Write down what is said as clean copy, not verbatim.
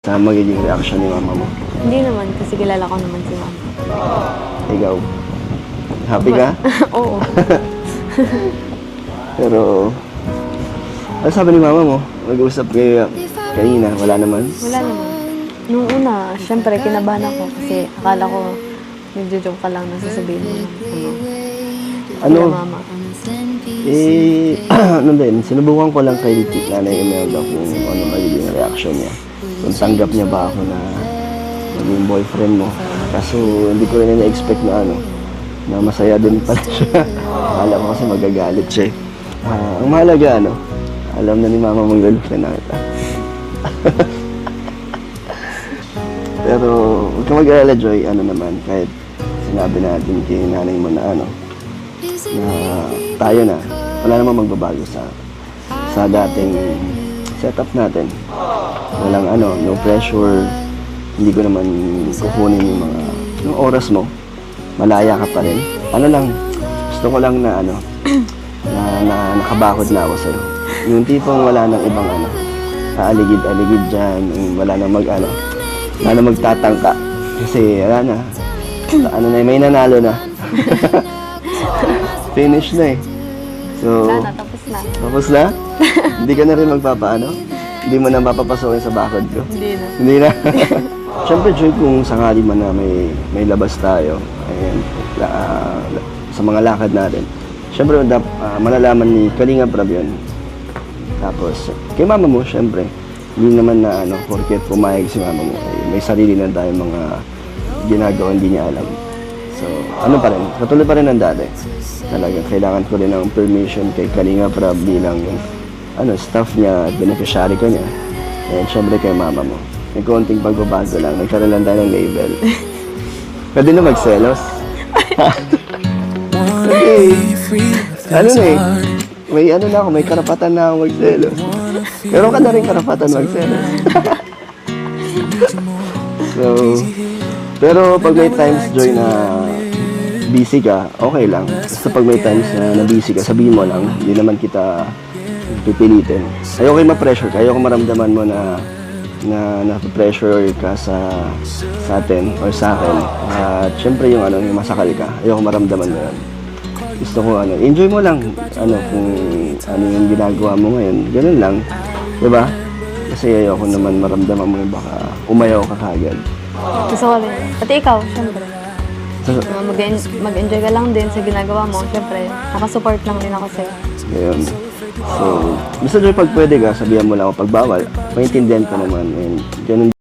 Sa magiging reaction ni mama mo? Hindi naman, kasi kilala ko naman si mama. Ikaw? Happy ka? Oo. Pero, ano sabi ni mama mo? Nag-uusap kayo kanina, wala naman? Wala naman. Nung una, syempre, kinabahan ako kasi akala ko nagjo-joke ka lang na sasabihin mo. Ano? Kila mama. Ano din, sinubukan ko lang kay Nanay Imelda kung ano magiging reaction niya. Kung tanggap niya ba ako na maging boyfriend mo. Kaso hindi ko rin na-expect na na masaya din pala siya. Akala ko kasi magagalit siya. Ang mahalaga alam na ni mama mong girlfriend na kita. Pero huwag ka mag-alala, Joy, naman, kahit sinabi natin kay nanay mo na na tayo na, wala namang magbabago sa dating setup natin. Walang no pressure, hindi ko naman kukunin yung oras mo. Malaya ka pa rin. Gusto ko lang na na nakabakod na ako sa'yo. Yung tipong wala nang ibang kaaligid-aligid dyan, wala nang magtatangka. Kasi wala na, may nanalo na. Finish na eh. So, Wala na, tapos na. tapos na? Hindi ka na rin Hindi mo na mapapasokin sa bakod ko? Hindi na. Hindi na. Siyempre, Joy, kung sakali man na may labas tayo, ayan, sa mga lakad natin, siyempre, malalaman ni Kalinga Prab yun. Tapos, kay mama mo, siyempre, hindi naman na porket pumayag si mama mo, may sarili na tayo mga ginagawa hindi niya alam. So, pa rin, patuloy pa rin ang dati. Talagang kailangan ko rin ng permission kay Kalinga Prab bilang staff niya, beneficiary ko niya. And syempre kay mama mo. May konting pagbabago lang, nagkaroon lang tayo ng label. Pwede na magselos. Okay. May na ako, may karapatan na ako magselos. Meron ka na rin karapatan magselos. So, pero pag may times, Joy, na busy ka, okay lang. Basta pag may times na busy ka, sabihin mo lang, hindi naman kita pipilitin. Ayoko ma-pressure ka, ayoko maramdaman mo na pressure ka sa atin or sa akin. At syempre yung masakal ka, ayoko maramdaman mo yun. Gusto ko enjoy mo lang kung yung ginagawa mo ngayon, ganun lang. Diba? Kasi ayoko naman maramdaman mo yung baka umayaw ka kagad. Gusto ko rin. Pati ikaw, syempre. Mag-enjoy ka lang din sa ginagawa mo. Syempre, nakasupport lang din ako sa'yo. Ayun. So, basta Joy, pag pwede ka, sabihan mo lang ako pag bawal. Maintindihan ko naman. And ganun